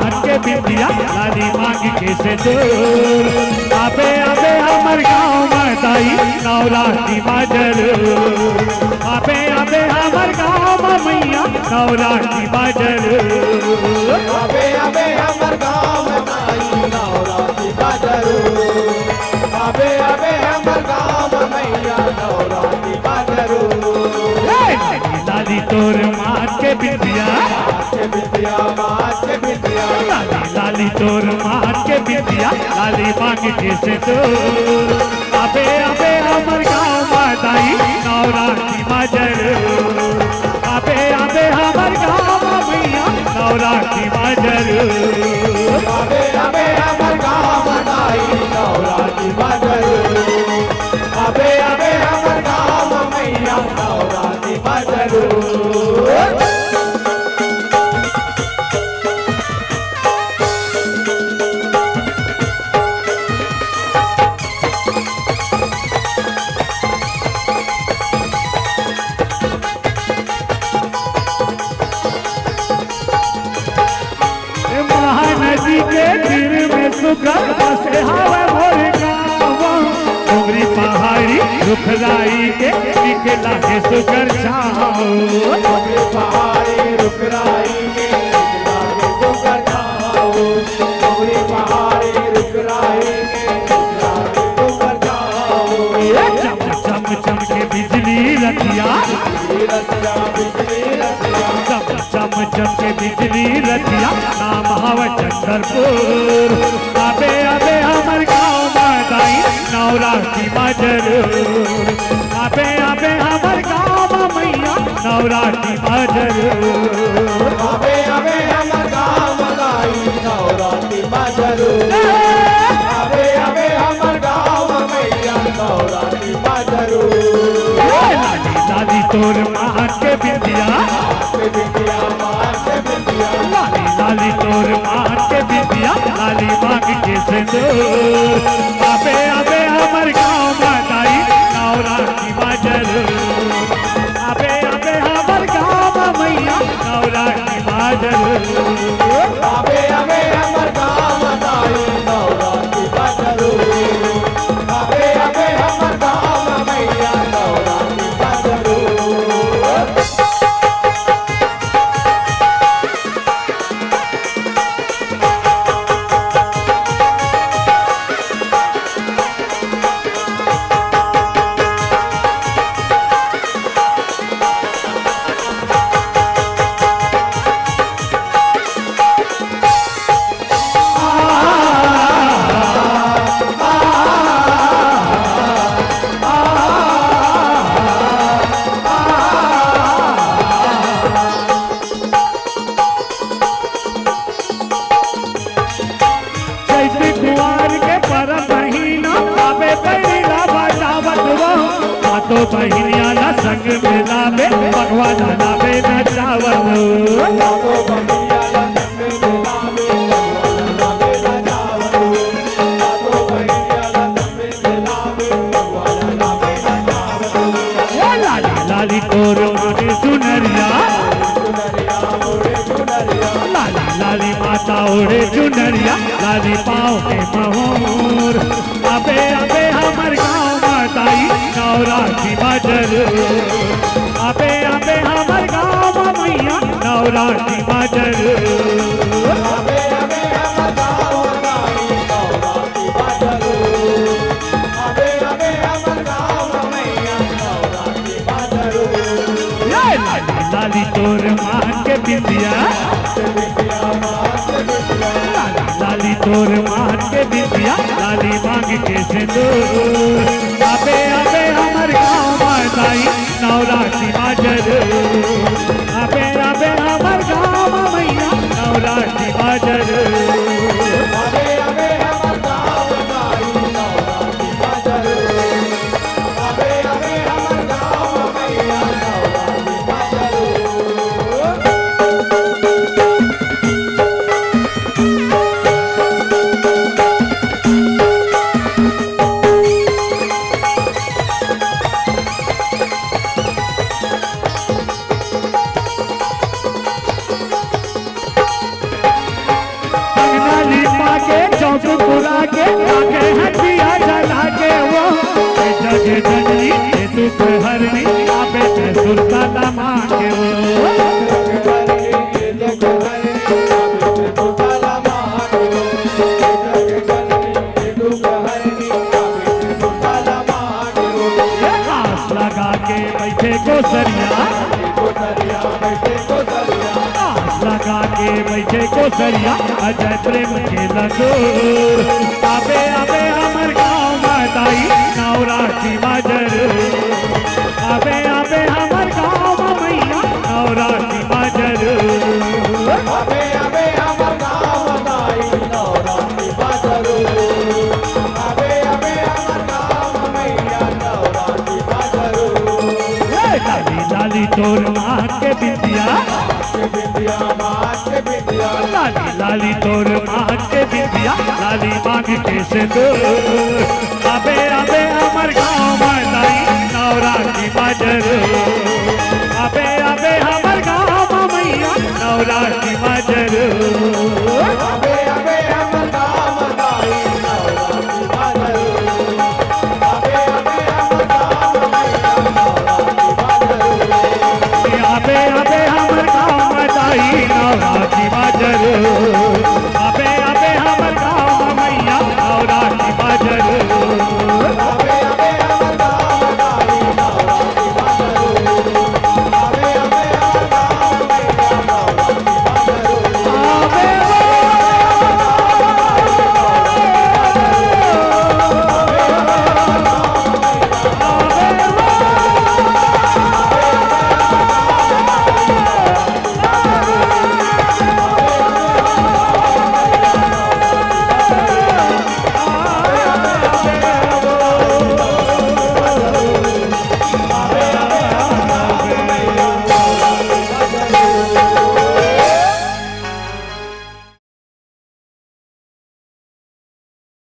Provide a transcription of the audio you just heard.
मार के बिंदिया लाली मांग के से दूर आबे आबे हमर गाँव माताई नवरात्रि बाजर आबे आबे हमर गाँव मैया नवरात्रि बाजर आबे आबे हमर गाँव माई नवरात्रि बाजर आबे आबे हमर गाँव मैया नवरात्रि बाजर लाली तोर मार के बिंदिया लाली तोर मार के बिंदिया लाली मांग के से दूर आबे आबे हमर गाँव माताई नवरात्रि बाजर आबे आबे हमर गाँव मैया नवरात्रि बाजर आबे आबे हमर गाँव माई नवरात्रि बाजर आबे आबे हमर गाँव मैया नवरात्रि बाजर महानदी के तीर में सुकर बसे हवा मोर गाँव डोंगरी पहाड़ी रुखराई के निकला के सुकर छाओ पहाड़ी रुखराई के निकला के सुकर छाओ पहाड़ी रुखराई के निकला के सुकर छाओ चम चम चम के बिजली रतिया चम चम चम के बिजली रतिया नाम हवा चंद्रपुर आबे आबे हमर गाँव माताई नवरात्रि बाजर आबे आबे हमर गाँव मैया नवरात्रि बाजर आबे आबे हमर गाँव माई नवरात्रि बाजर आबे आबे हमर गाँव मैया नवरात्रि बाजर लाली तोर मार के बिंदिया लाली लाली तोर मार के बिंदिया लाली मांग के से दूर आबे आबे हमर गाँव माताई नवरात्रि बाजर आबे आबे हमर गाँव मैया नवरात्रि बाजर आबे आबे हमर गाँव माई नवरात्रि बाजर आबे आबे हमर गाँव मैया नवरात्रि बाजर तो बहिनिया ना संग मिलावे भगवान नावे नचावत लाली लाली तोर माने सुनरिया लाली लाली माता ओढ़े चुनरिया लाली पाँव के मोर आबे आबे हमर गाँव माताई नवरात्रि बाजर आबे आबे हमर गाँव मैया नवरात्रि बाजर आबे आबे हमर गाँव माई नवरात्रि बाजर आबे आबे हमर गाँव मैया नवरात्रि बाजर लाली लाली तोर मान के बिंदिया लाली तोर मान के बिंदिया लाली मांग के सिंदूर आबे आबे हमर गाँव माताई नवरात्रि बाजर आबे आबे हमर गाँव मैया नवरात्रि बाजर आबे आबे हमर गाँव माई नवरात्रि बाजर आबे आबे हमर गाँव मैया नवरात्रि बाजर चौक बुला के आगे हथिया जला के वो जगे जननी ये दुख हरनी आपे ते सुल्ताना मांगे वो आस लगा के बैठे कोसरिया आस लगा के बैठे कोसरिया अजय प्रेम के लगोर आबे आबे हमर गाँव माताई नवरात्रि बाजर आबे आबे हमर गाँव मैया नवरात्रि बाजर आबे आबे हमर गाँव माताई नवरात्रि बाजर आबे आबे हमर गाँव मैया नवरात्रि बाजर लाली लाली तोर माँ के बिंदिया लाली लाली तोर माँ के बिंदिया लाली मांग के से दो आबे आबे